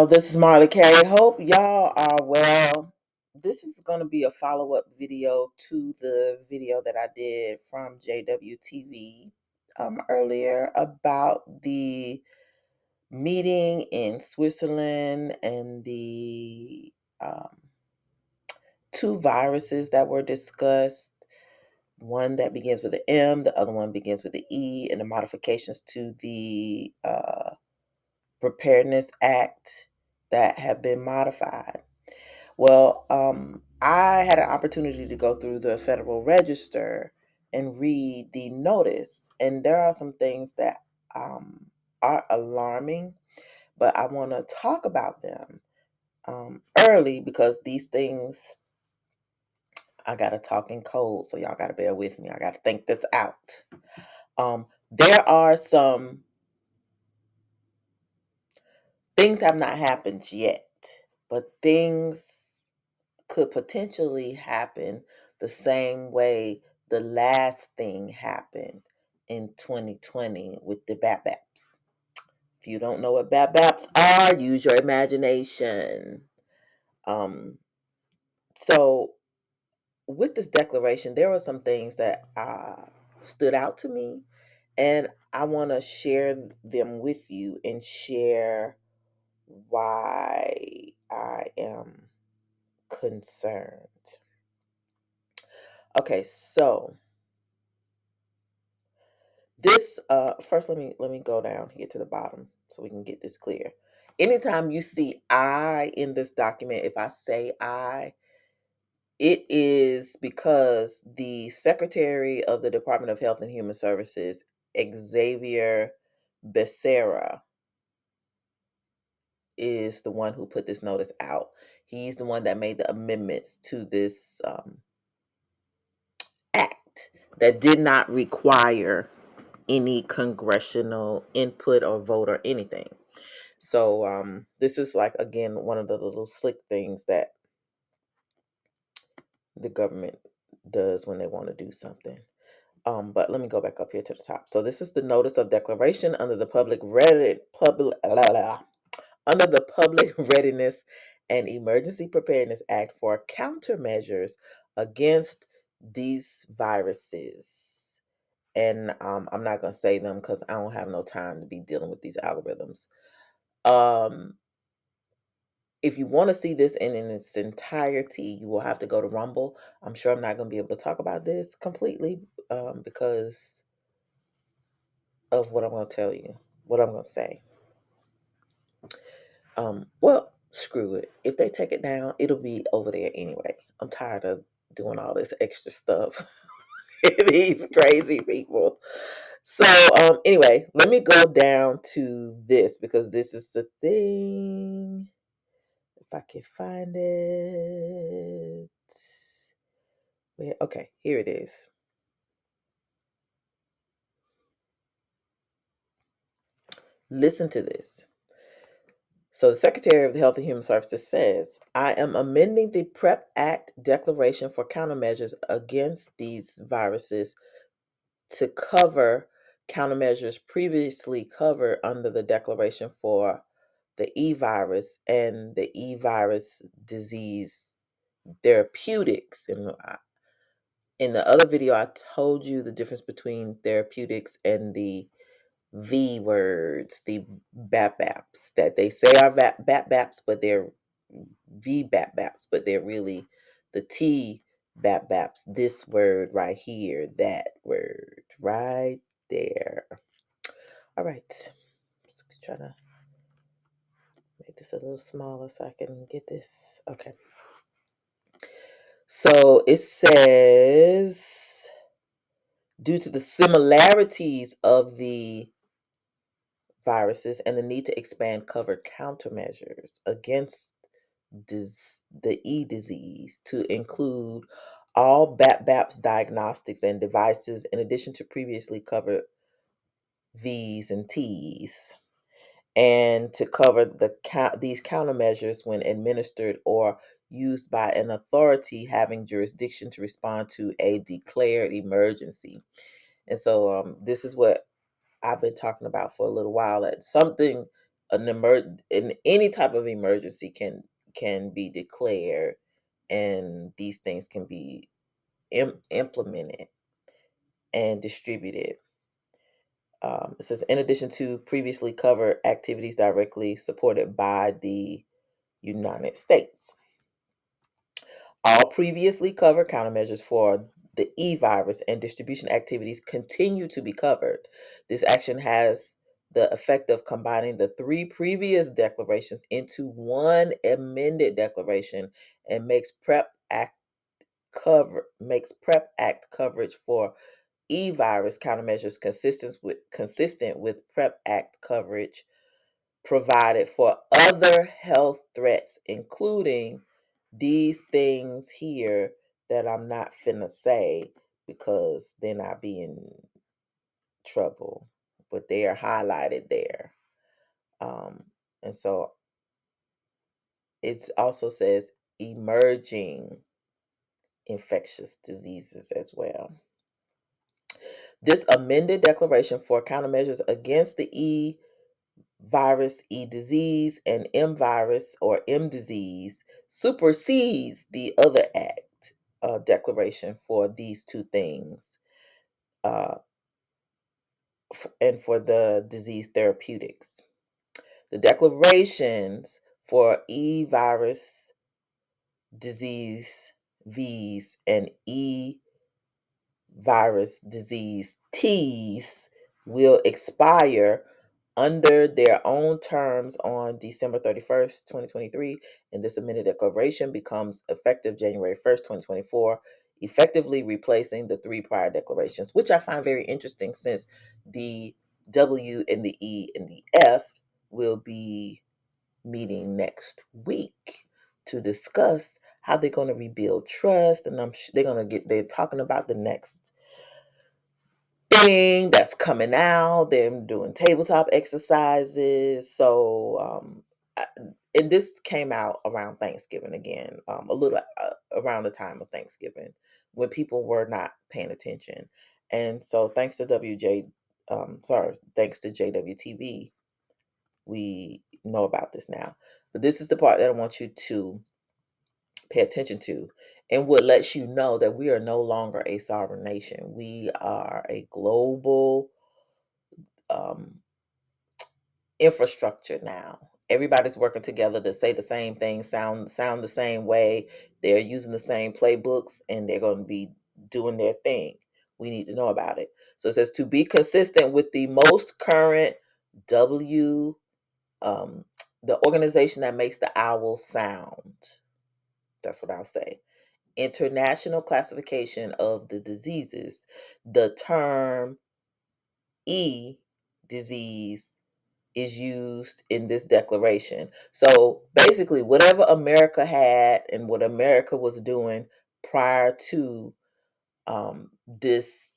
This is Marley Carey. Hope y'all are well. This is going to be a follow-up video to the video that I did from JWTV earlier about the meeting in Switzerland and the um, two viruses that were discussed. One that begins with an M, the other one begins with an E, and the modifications to the Preparedness Act that have been modified. Well, I had an opportunity to go through the Federal Register and read the notice, and there are some things that are alarming, but I want to talk about them early because these things, I got to talk in code, so y'all got to bear with me. I got to think this out. There are some things have not happened yet, but things could potentially happen the same way the last thing happened in 2020 with the BAPs. If you don't know what BAPs are, use your imagination. Um, so, with this declaration, there were some things that stood out to me, and I want to share them with you and share why I am concerned. Okay, so this first let me go down here to the bottom so we can get this clear. Anytime you see I in this document, if I say I, it is because the Secretary of the Department of Health and Human Services, Xavier Becerra, is the one who put this notice out. He's the one that made the amendments to this act that did not require any congressional input or vote or anything. So this is like, again, one of the little slick things that the government does when they want to do something. But let me go back up here to the top. So this is the notice of declaration under the under the Public Readiness and Emergency Preparedness Act for countermeasures against these viruses. And I'm not going to say them because I don't have no time to be dealing with these algorithms. Um, if you want to see this in its entirety, you will have to go to Rumble. I'm sure I'm not going to be able to talk about this completely because of what I'm going to tell you, what I'm going to say. Well, screw it. If they take it down, it'll be over there anyway. I'm tired of doing all this extra stuff. These crazy people. So, anyway, let me go down to this because this is the thing. If I can find it. Okay, here it is. Listen to this. So, the Secretary of the Health and Human Services says, I am amending the PrEP Act declaration for countermeasures against these viruses to cover countermeasures previously covered under the declaration for the E virus and the E virus disease therapeutics. And in the other video, I told you the difference between therapeutics and the V words, the BAPs that they say are BAPs, but they're VBAPs, but they're really the T BAPs. This word right here, that word right there. All right, let's try to make this a little smaller so I can get this. Okay. So it says, due to the similarities of the viruses and the need to expand covered countermeasures against the E disease to include all BAPs diagnostics and devices in addition to previously covered V's and T's, and to cover these countermeasures when administered or used by an authority having jurisdiction to respond to a declared emergency. And so this is what I've been talking about for a little while, that something in any type of emergency can be declared, and these things can be implemented and distributed. It says, in addition to previously covered activities directly supported by the United States, all previously covered countermeasures for the E virus and distribution activities continue to be covered. This action has the effect of combining the three previous declarations into one amended declaration and makes PrEP Act coverage for E virus countermeasures consistent with PrEP Act coverage provided for other health threats, including these things here that I'm not finna say because then I'll be in trouble. But they are highlighted there. Um, and so it also says emerging infectious diseases as well. This amended declaration for countermeasures against the E virus, E disease, and M virus or M disease supersedes the other act declaration for these two things, uh, and for the disease therapeutics. The declarations for E virus, disease V's, and E virus, disease T's will expire under their own terms on December 31st, 2023, and this amended declaration becomes effective January 1st, 2024, effectively replacing the three prior declarations, which I find very interesting since the W and the E and the F will be meeting next week to discuss how they're going to rebuild trust, and they're talking about the next thing that's coming out. They're doing tabletop exercises. So, and this came out around Thanksgiving again, a little around the time of Thanksgiving when people were not paying attention. And so, thanks to JWTV, we know about this now. But this is the part that I want you to pay attention to, and what lets you know that we are no longer a sovereign nation. We are a global um, infrastructure now. Everybody's working together to say the same thing, sound the same way. They're using the same playbooks, and they're going to be doing their thing. We need to know about it. So it says to be consistent with the most current W, um, the organization that makes the owl sound. That's what I'll say. International classification of the diseases. The term E disease is used in this declaration. So basically, whatever America had and what America was doing prior to this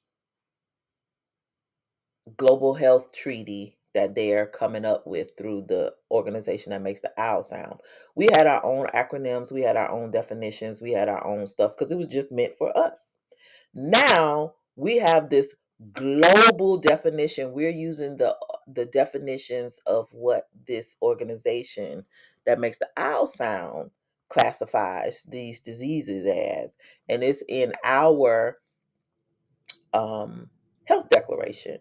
global health treaty that they're coming up with through the organization that makes the owl sound. We had our own acronyms, we had our own definitions, we had our own stuff because it was just meant for us. Now we have this global definition. We're using the definitions of what this organization that makes the owl sound classifies these diseases as, and it's in our health declaration,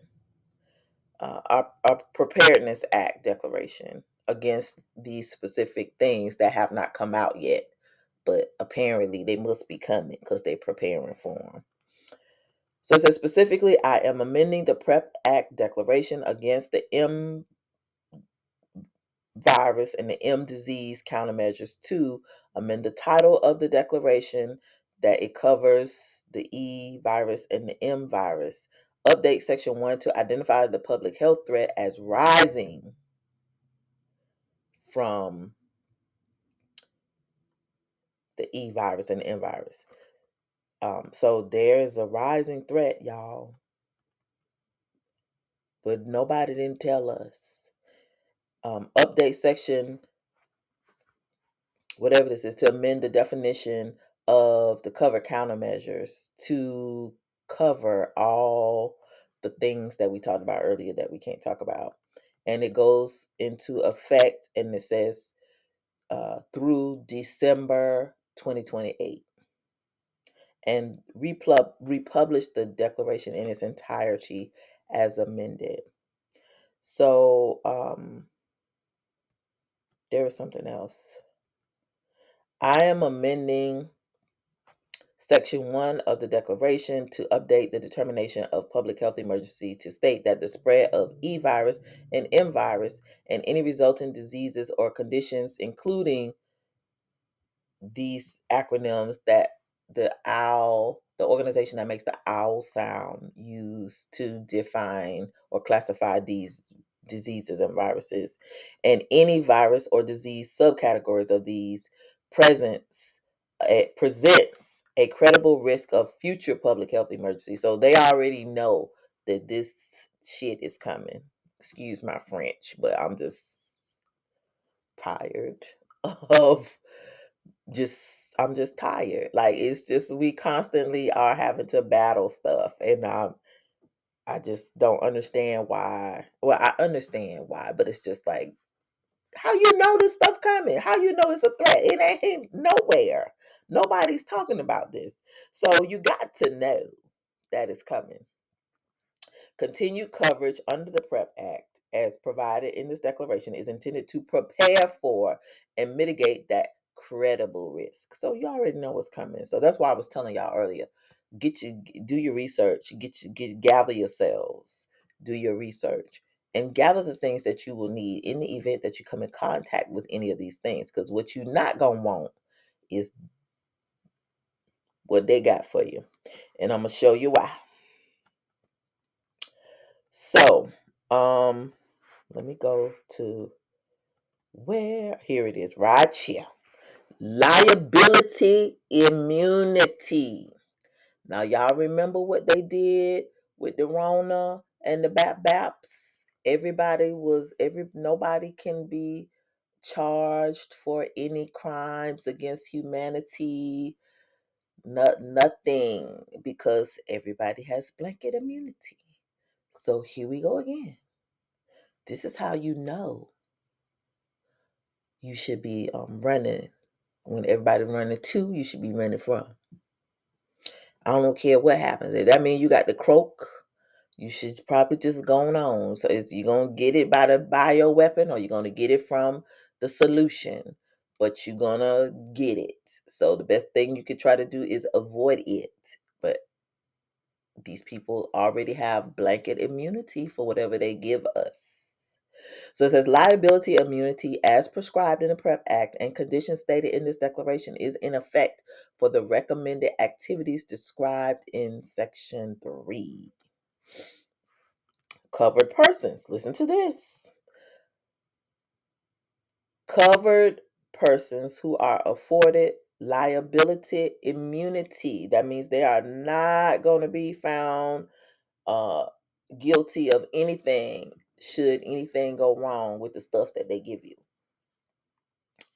our Preparedness Act declaration against these specific things that have not come out yet, but apparently they must be coming because they're preparing for them. So it says specifically, I am amending the PrEP Act declaration against the M virus and the M disease countermeasures to amend the title of the declaration that it covers the E virus and the M virus. Update section 1 to identify the public health threat as rising from the E virus and the M virus. So there's a rising threat, y'all, but nobody didn't tell us. Update section, whatever this is, to amend the definition of the cover countermeasures to cover all the things that we talked about earlier that we can't talk about. and it goes into effect, and it says through December 2028, and republish the declaration in its entirety as amended. So there was something else. I am amending Section 1 of the Declaration to update the determination of public health emergency to state that the spread of E virus and M virus and any resulting diseases or conditions, including these acronyms that the organization that makes the owl sound, use to define or classify these diseases and viruses, and any virus or disease subcategories of these presents presents a credible risk of future public health emergency. So they already know that this shit is coming. Excuse my French, but I'm just tired of just I'm just tired. Like it's just we constantly are having to battle stuff, and I just don't understand why. Well, I understand why, but it's just like how you know this stuff coming? How you know it's a threat? It ain't nowhere. Nobody's talking about this. So you got to know that it's coming. Continued coverage under the PrEP Act, as provided in this declaration, is intended to prepare for and mitigate that credible risk. So you already know what's coming. So that's why I was telling y'all earlier. Do your research, gather yourselves, do your research, and gather the things that you will need in the event that you come in contact with any of these things. Because what you're not gonna want is what they got for you. And I'm gonna show you why. So, let me go to where here it is, right here. Liability immunity. Now y'all remember what they did with the Rona and the BAPS? Nobody can be charged for any crimes against humanity, nothing, because everybody has blanket immunity. So here we go again. This is how you know you should be running. When everybody running to, you should be running from. I don't care what happens. If that means you got the croak, you should probably just go on. So is you gonna get it by the bio weapon, or you're gonna get it from the solution, but you're gonna get it. So the best thing you could try to do is avoid it. But these people already have blanket immunity for whatever they give us. So it says liability immunity as prescribed in the PrEP Act and conditions stated in this declaration is in effect for the recommended activities described in Section 3. Covered persons. Listen to this. Covered persons who are afforded liability immunity. That means they are not going to be found uh, guilty of anything should anything go wrong with the stuff that they give you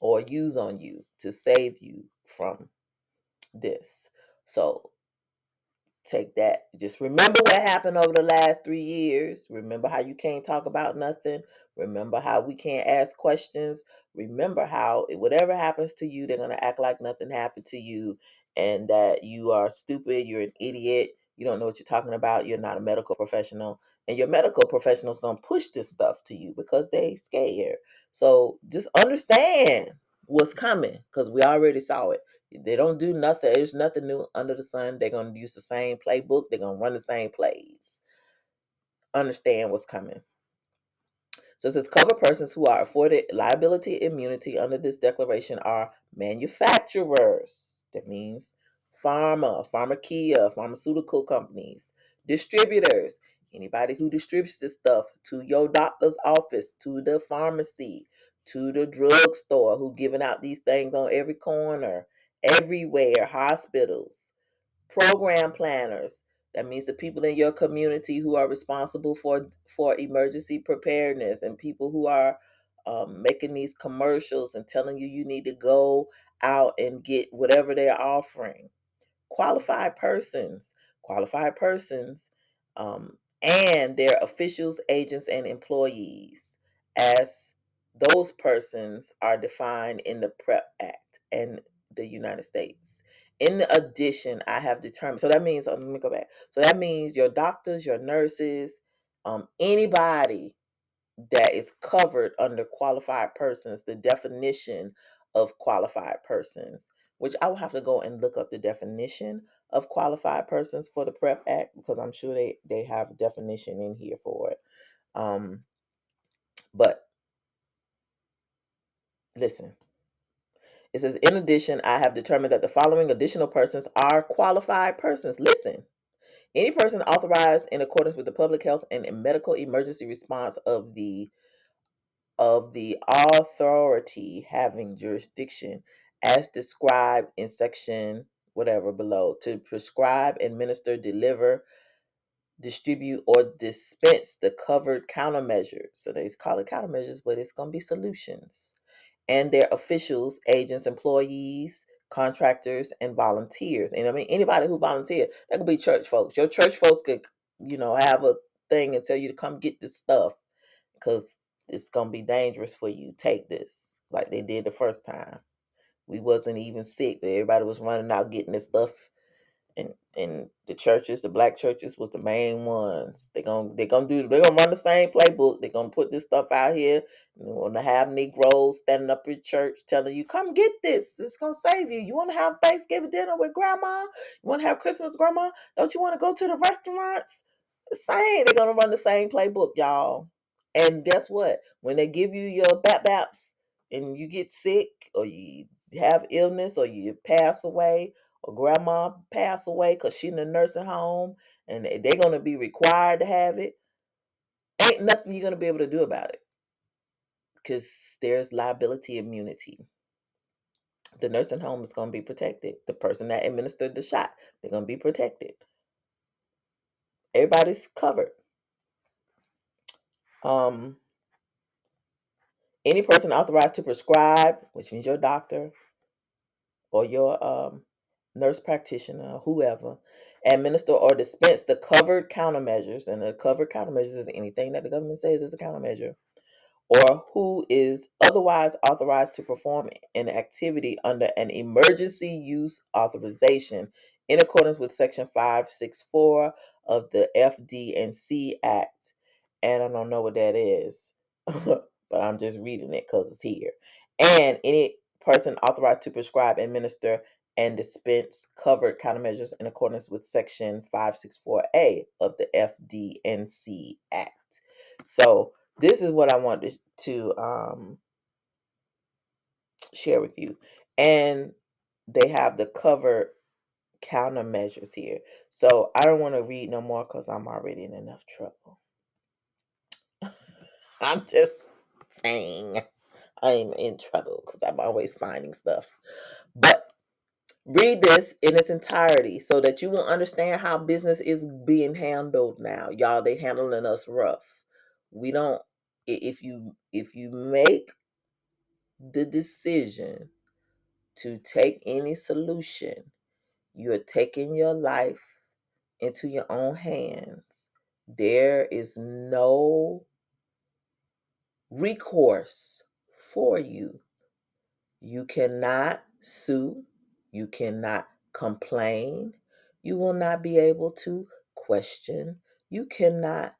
or use on you to save you from this. So take that. Just remember what happened over the last 3 years. Remember how you can't talk about nothing. Remember how we can't ask questions. Remember how whatever happens to you, they're going to act like nothing happened to you and that you are stupid, you're an idiot, you don't know what you're talking about, you're not a medical professional. And your medical professional is going to push this stuff to you because they scared. So just understand what's coming because we already saw it. They don't do nothing. There's nothing new under the sun. They're going to use the same playbook. They're going to run the same plays. Understand what's coming. So it says covered persons who are afforded liability immunity under this declaration are manufacturers. That means pharmacia, pharmaceutical companies, distributors, anybody who distributes this stuff to your doctor's office, to the pharmacy, to the drugstore, who giving out these things on every corner, everywhere, hospitals, program planners. That means the people in your community who are responsible for emergency preparedness and people who are making these commercials and telling you you need to go out and get whatever they're offering. Qualified persons, qualified persons, and their officials, agents, and employees. as those persons are defined in the PrEP Act and the United States. In addition, I have determined, so that means, let me go back. So that means your doctors, your nurses, anybody that is covered under qualified persons, the definition of qualified persons, which I will have to go and look up the definition of qualified persons for the PrEP Act, because I'm sure they have a definition in here for it. But listen, it says, in addition, I have determined that the following additional persons are qualified persons. Listen, any person authorized in accordance with the public health and medical emergency response of the authority having jurisdiction as described in section whatever below to prescribe, administer, deliver, distribute, or dispense the covered countermeasures. So they call it countermeasures, but it's going to be solutions. And their officials, agents, employees, contractors, and volunteers. And I mean, anybody who volunteered, that could be church folks. Your church folks could, have a thing and tell you to come get this stuff because it's going to be dangerous for you. Take this, like they did the first time. We wasn't even sick, but everybody was running out getting this stuff, and the churches, the black churches, was the main ones. They're gonna run the same playbook. They're gonna put this stuff out here. They're gonna have Negroes standing up in church telling you, "Come get this. It's gonna save you. You want to have Thanksgiving dinner with grandma? You want to have Christmas, grandma? Don't you want to go to the restaurants?" The same. They're gonna run the same playbook, y'all. And guess what? When they give you your baps and you get sick or you have illness or you pass away or grandma pass away because she's in a nursing home and they're going to be required to have it, ain't nothing you're going to be able to do about it because there's liability immunity. The nursing home is going to be protected. The person that administered the shot, they're going to be protected. Everybody's covered. Um, any person authorized to prescribe, which means your doctor or your nurse practitioner, whoever, administer or dispense the covered countermeasures, and the covered countermeasures is anything that the government says is a countermeasure, or who is otherwise authorized to perform an activity under an emergency use authorization in accordance with Section 564 of the FD&C Act. And I don't know what that is, but I'm just reading it because it's here. And any person authorized to prescribe, administer, and dispense covered countermeasures in accordance with Section 564A of the FD&C Act. So this is what I wanted to share with you. And they have the covered countermeasures here. So I don't want to read no more because I'm already in enough trouble. I'm just saying I'm in trouble because I'm always finding stuff. But read this in its entirety so that you will understand how business is being handled now. Y'all, they handling us rough. We don't, if you make the decision to take any solution, you're taking your life into your own hands. There is no recourse for you. You cannot sue. You cannot complain. You will not be able to question. You cannot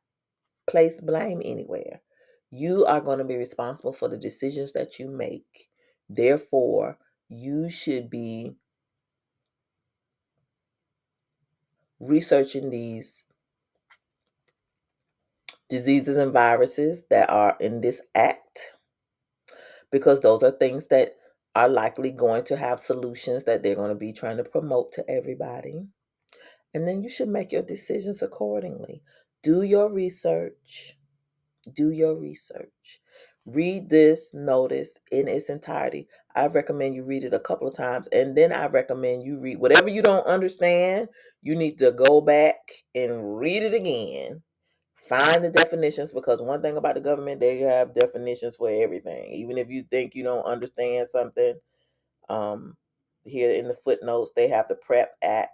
place blame anywhere. You are going to be responsible for the decisions that you make. Therefore, you should be researching these diseases and viruses that are in this act because those are things that are likely going to have solutions that they're going to be trying to promote to everybody. And then you should make your decisions accordingly. Do your research. Do your research. Read this notice in its entirety. I recommend you read it a couple of times, and then I recommend you read whatever you don't understand. You need to go back and read it again. Find the definitions, because one thing about the government, they have definitions for everything. Even if you think you don't understand something, um, here in the footnotes, they have the PrEP Act,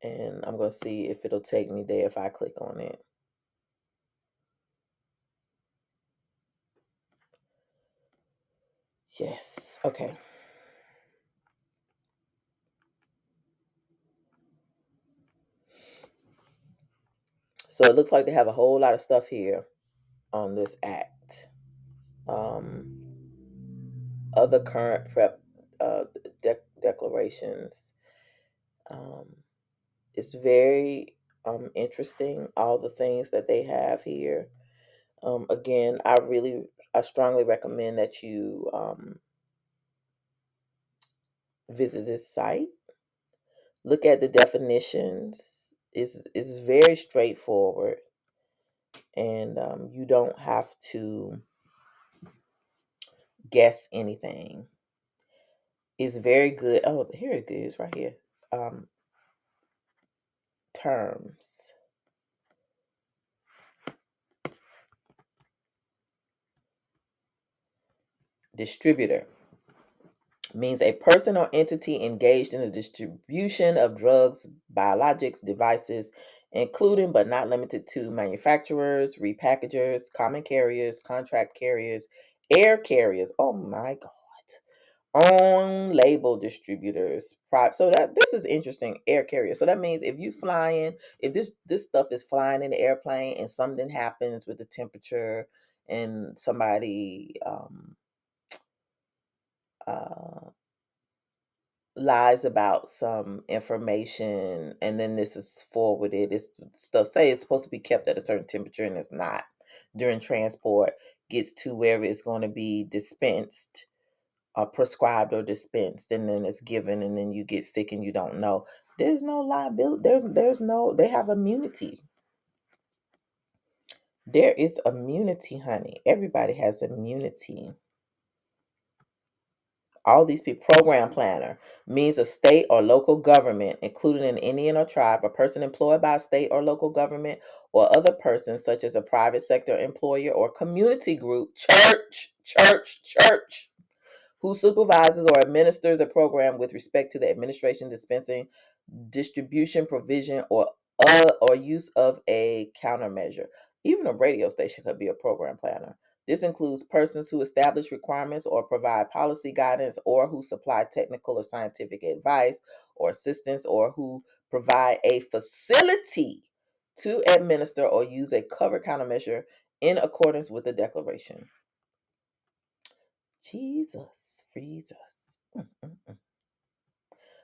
and I'm going to see if it'll take me there if I click on it. Yes. Okay. So it looks like they have a whole lot of stuff here on this act. Um, Other current prep declarations. Um, it's very interesting, all the things that they have here. Again, I strongly recommend that you visit this site. Look at the definitions. It's very straightforward, and you don't have to guess anything. It's very good. Oh, here it is, right here. Um, Terms. Distributor means a person or entity engaged in the distribution of drugs, biologics, devices, including but not limited to manufacturers, repackagers, common carriers, contract carriers, air carriers. Oh my God. On label distributors. So that this is interesting. Air carrier. So that means if you flying, if this stuff is flying in the airplane and something happens with the temperature and somebody uh, lies about some information and then this is forwarded, it's stuff say it's supposed to be kept at a certain temperature and it's not during transport, gets to where it's going to be dispensed, prescribed or dispensed, and then it's given and then you get sick and you don't know. There's no liability. There's no, they have immunity. There is immunity, honey. Everybody has immunity. All these people. Program planner means a state or local government, including an Indian or tribe, a person employed by a state or local government, or other person such as a private sector employer or community group, church, who supervises or administers a program with respect to the administration, dispensing, distribution, provision, or use of a countermeasure. Even a radio station could be a program planner. This includes persons who establish requirements or provide policy guidance, or who supply technical or scientific advice or assistance, or who provide a facility to administer or use a covered countermeasure in accordance with the declaration. Jesus, freeze us.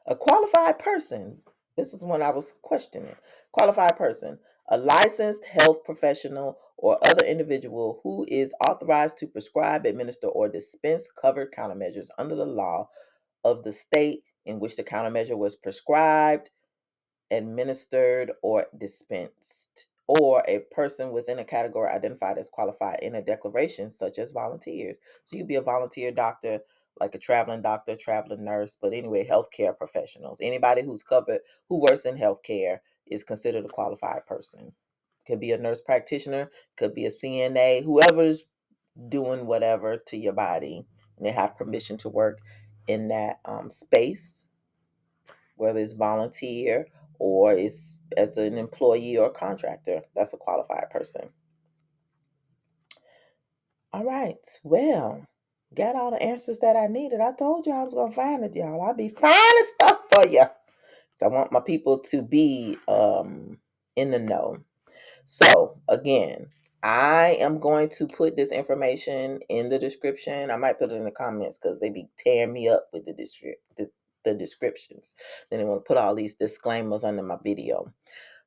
A qualified person, this is when I was questioning. Qualified person, a licensed health professional or other individual who is authorized to prescribe, administer, or dispense covered countermeasures under the law of the state in which the countermeasure was prescribed, administered, or dispensed, or a person within a category identified as qualified in a declaration, such as volunteers. So you'd be a volunteer doctor, like a traveling doctor, traveling nurse, but anyway, healthcare professionals. Anybody who's covered, who works in healthcare, is considered a qualified person. Could be a nurse practitioner, could be a CNA, whoever's doing whatever to your body, and they have permission to work in that space, whether it's volunteer or it's as an employee or contractor. That's a qualified person. All right. Well, got all the answers that I needed. I told you I was gonna find it, y'all. I'll be finding stuff for you. So I want my people to be in the know. So again, I am going to put this information in the description. I might put it in the comments because they be tearing me up with the descriptions. Then they want to put all these disclaimers under my video.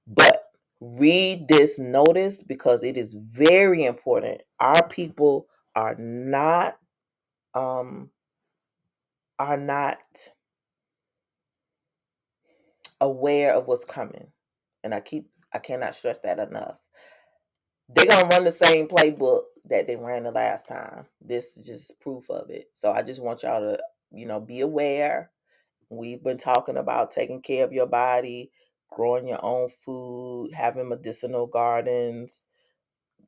But read this notice because it is very important. Our people are not um are not aware of what's coming. And I cannot stress that enough. They're gonna run the same playbook that they ran the last time. This is just proof of it. So I just want y'all to, be aware. We've been talking about taking care of your body, growing your own food, having medicinal gardens,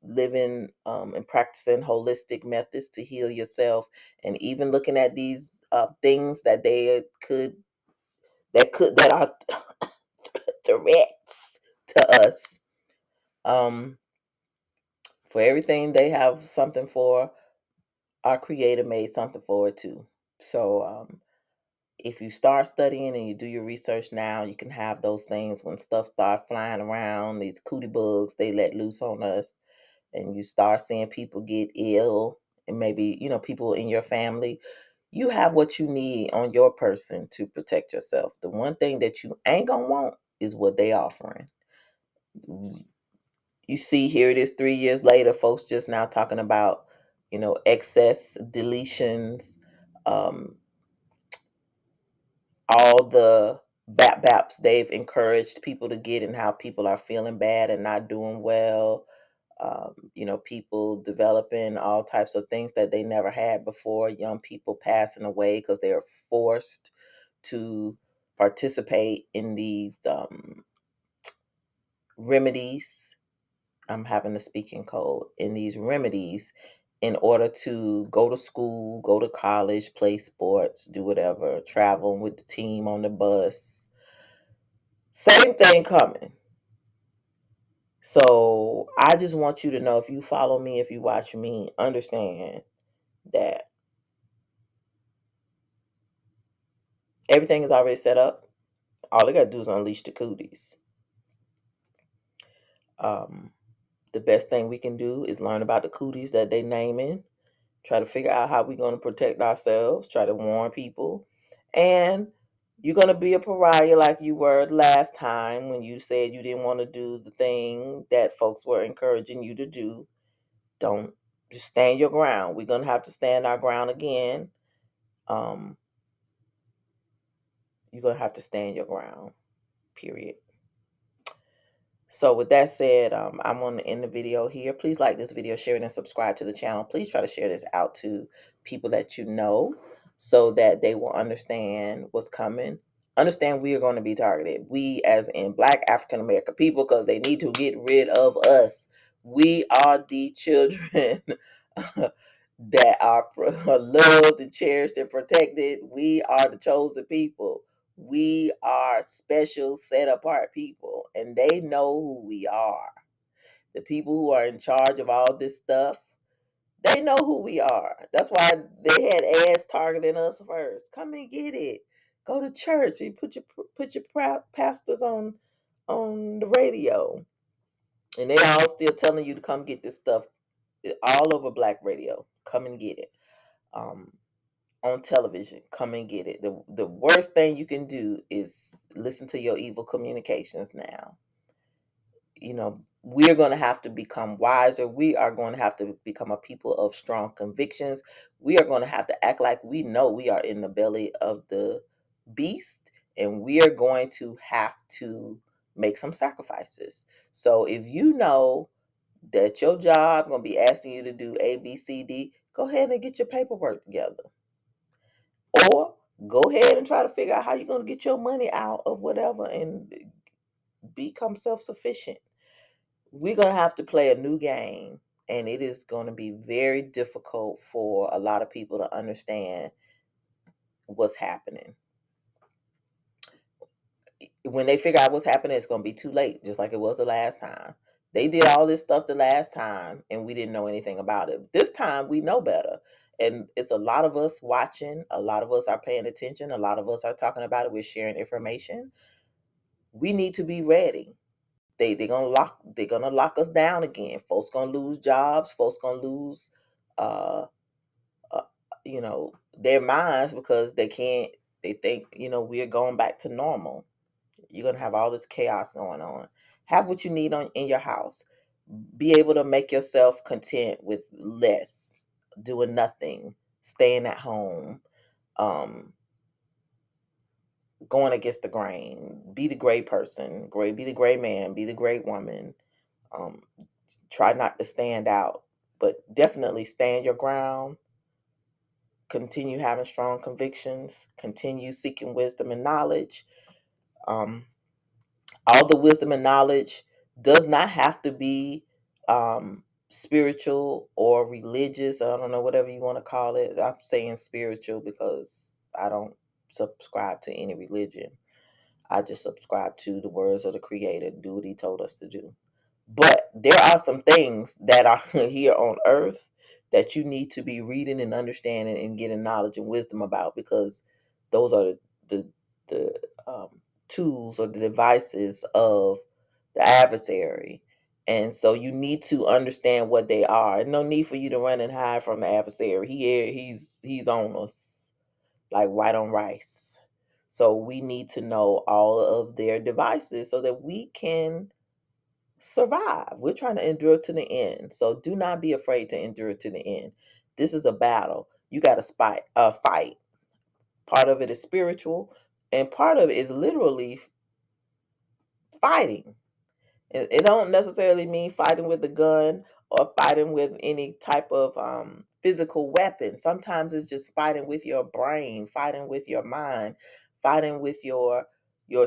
living and practicing holistic methods to heal yourself, and even looking at these things that are threats to us. Um, for everything they have something for. our Creator made something for it too. So if you start studying and you do your research now, you can have those things when stuff start flying around. These cootie bugs, they let loose on us, and you start seeing people get ill, and maybe people in your family. You have what you need on your person to protect yourself. The one thing that you ain't gonna want is what they offering. You see, here it is 3 years later, folks just now talking about, excess deletions, um, all the BAPs they've encouraged people to get, and how people are feeling bad and not doing well. People developing all types of things that they never had before. Young people passing away because they are forced to participate in these remedies. I'm having a speaking cold. In these remedies, in order to go to school, go to college, play sports, do whatever, traveling with the team on the bus. Same thing coming. So I just want you to know, if you follow me, if you watch me, understand that everything is already set up. All they got to do is unleash the cooties. Um, the best thing we can do is learn about the cooties that they naming, try to figure out how we're going to protect ourselves, try to warn people. And you're going to be a pariah like you were last time when you said you didn't want to do the thing that folks were encouraging you to do. Don't just stand your ground. We're going to have to stand our ground again. Um, you're going to have to stand your ground, period. So with that said, I'm going to end the video here. Please like this video, share it, and subscribe to the channel. Please try to share this out to people that you know so that they will understand what's coming. Understand we are going to be targeted. We, as in Black African American people, because they need to get rid of us. We are the children that are loved and cherished and protected. We are the chosen people. We are special, set apart people, and they know who we are. The people who are in charge of all this stuff, they know who we are. That's why they had ads targeting us first. Come and get it. Go to church. You put your pastors on the radio, and they all still telling you to come get this stuff all over Black radio. Come and get it. Um, on television. Come and get it. The worst thing you can do is listen to your evil communications now. We're going to have to become wiser. We are going to have to become a people of strong convictions. We are going to have to act like we know we are in the belly of the beast, and we are going to have to make some sacrifices. So if you know that your job going to be asking you to do A, B, C, D, go ahead and get your paperwork together. Or go ahead and try to figure out how you're going to get your money out of whatever and become self sufficient. We're going to have to play a new game, and it is going to be very difficult for a lot of people to understand what's happening. When they figure out what's happening, it's going to be too late, just like it was the last time. They did all this stuff the last time, and we didn't know anything about it. This time, we know better. And it's a lot of us watching. A lot of us are paying attention. A lot of us are talking about it. We're sharing information. We need to be ready. They're gonna lock us down again. Folks gonna lose jobs. Folks gonna lose, uh, uh, their minds because they can't. They think we're going back to normal. You're gonna have all this chaos going on. Have what you need in your house. Be able to make yourself content with less, doing nothing, staying at home, um, going against the grain. Be the gray person. Be the gray man. Be the gray woman. Um, Try not to stand out, but definitely stand your ground. Continue having strong convictions. Continue seeking wisdom and knowledge. Um, all the wisdom and knowledge does not have to be spiritual or religious. I don't know, whatever you want to call it. I'm saying spiritual because I don't subscribe to any religion. I just subscribe to the words of the Creator, do what He told us to do. But there are some things that are here on earth that you need to be reading and understanding and getting knowledge and wisdom about, because those are the tools or the devices of the adversary. And so you need to understand what they are. And no need for you to run and hide from the adversary. He's on us like white on rice. So we need to know all of their devices so that we can survive. We're trying to endure to the end. So do not be afraid to endure to the end. This is a battle. You got to fight. Part of it is spiritual, and part of it is literally fighting. It don't necessarily mean fighting with a gun or fighting with any type of physical weapon. Sometimes it's just fighting with your brain, fighting with your mind, fighting with your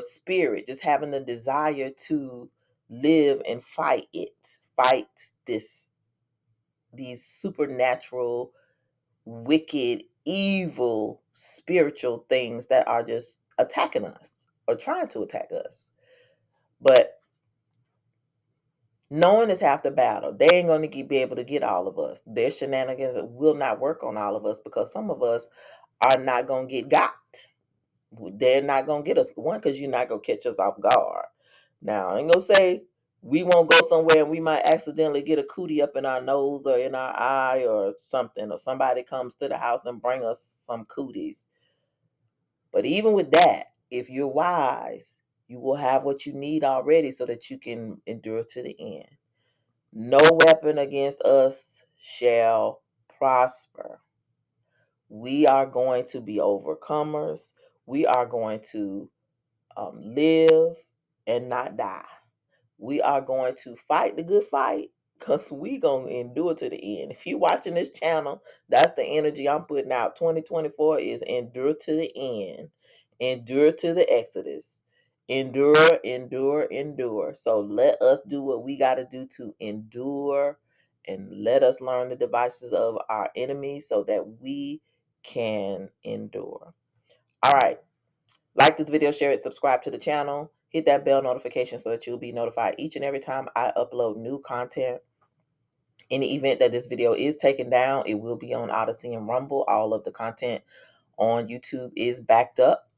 spirit, just having the desire to live and fight it. Fight this these supernatural, wicked, evil, spiritual things that are just attacking us or trying to attack us. But knowing is half the battle. They ain't going to be able to get all of us. Their shenanigans will not work on all of us because some of us are not going to get got. They're not going to get us. One, because you're not going to catch us off guard. Now, I ain't going to say we won't go somewhere and we might accidentally get a cootie up in our nose or in our eye or something, or somebody comes to the house and bring us some cooties. But even with that, if you're wise, you will have what you need already so that you can endure to the end. No weapon against us shall prosper. We are going to be overcomers. We are going to live and not die. We are going to fight the good fight because we going to endure to the end. If you're watching this channel, that's the energy I'm putting out. 2024 is endure to the end, endure to the Exodus. Endure, endure, endure. So let us do what we got to do to endure, and let us learn the devices of our enemies so that we can endure. All right. Like this video, share it, subscribe to the channel, hit that bell notification so that you'll be notified each and every time I upload new content. In the event that this video is taken down, it will be on Odyssey and Rumble. All of the content on YouTube is backed up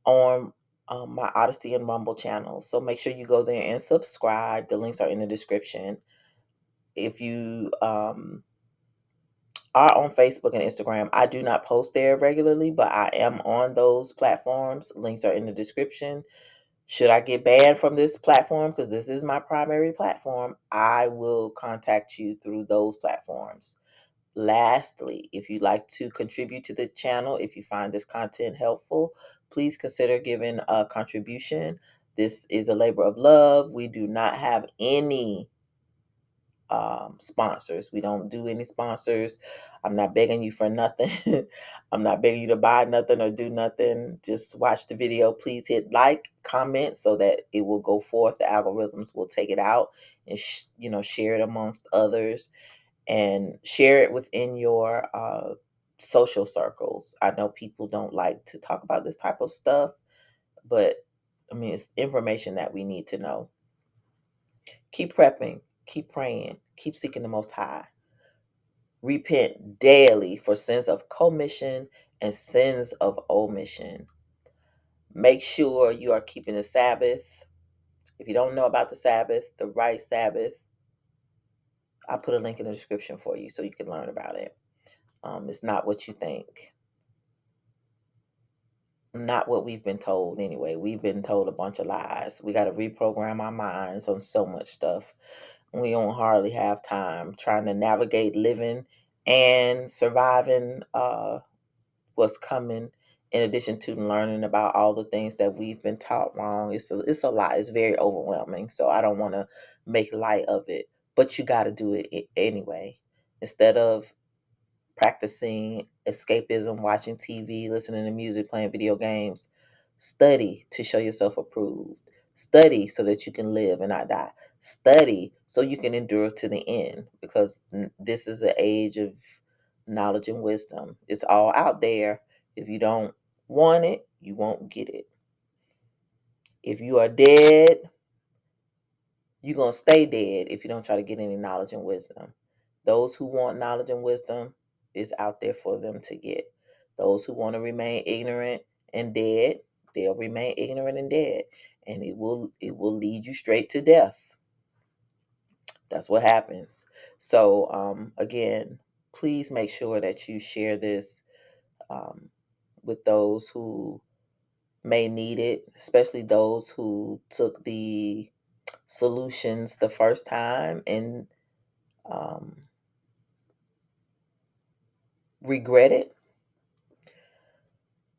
on my Odyssey and Rumble channels. So make sure you go there and subscribe. The links are in the description. If you are on Facebook and Instagram, I do not post there regularly, but I am on those platforms. Links are in the description. Should I get banned from this platform, because this is my primary platform, I will contact you through those platforms. Lastly, if you'd like to contribute to the channel, if you find this content helpful, please consider giving a contribution. This is a labor of love. We do not have any sponsors. We don't do any sponsors. I'm not begging you for nothing. I'm not begging you to buy nothing or do nothing. Just watch the video. Please hit like, comment so that it will go forth. The algorithms will take it out and share it amongst others, and share it within your social circles. I know people don't like to talk about this type of stuff, but I mean, it's information that we need to know. Keep prepping, keep praying, keep seeking the Most High. Repent daily for sins of commission and sins of omission. Make sure you are keeping the Sabbath. If you don't know about the Sabbath, the right Sabbath, I'll put a link in the description for you so you can learn about it. It's not what you think. Not what we've been told anyway. We've been told a bunch of lies. We got to reprogram our minds on so much stuff. We don't hardly have time trying to navigate living and surviving what's coming, in addition to learning about all the things that we've been taught wrong. It's a lot. It's very overwhelming. So I don't want to make light of it, but you got to do it anyway. Instead of practicing escapism, watching TV, listening to music, playing video games, study to show yourself approved. Study so that you can live and not die. Study so you can endure to the end, because this is an age of knowledge and wisdom. It's all out there. If you don't want it, you won't get it. If you are dead, you're going to stay dead if you don't try to get any knowledge and wisdom. Those who want knowledge and wisdom is out there for them to get. Those who want to remain ignorant and dead, they'll remain ignorant and dead, and it will lead you straight to death. That's what happens. So again, please make sure that you share this um, with those who may need it, especially those who took the solutions the first time and um, regret it.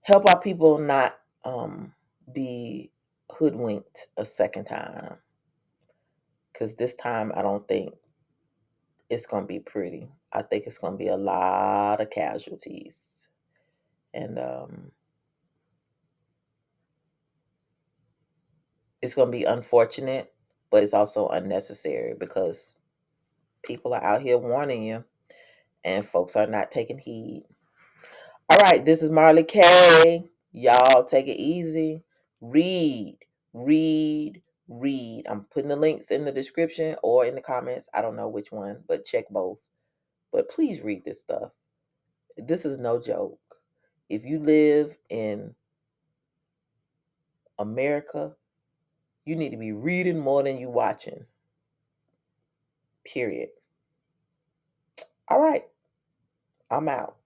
Help our people not be hoodwinked a second time, because this time I don't think it's going to be pretty. I think it's going to be a lot of casualties. And it's going to be unfortunate, but it's also unnecessary because people are out here warning you and folks are not taking heed. All right, this is Marley K. Y'all take it easy. Read, read, read. I'm putting the links in the description or in the comments. I don't know which one, but check both. But please read this stuff. This is no joke. If you live in America, you need to be reading more than you watching. Period. All right, I'm out.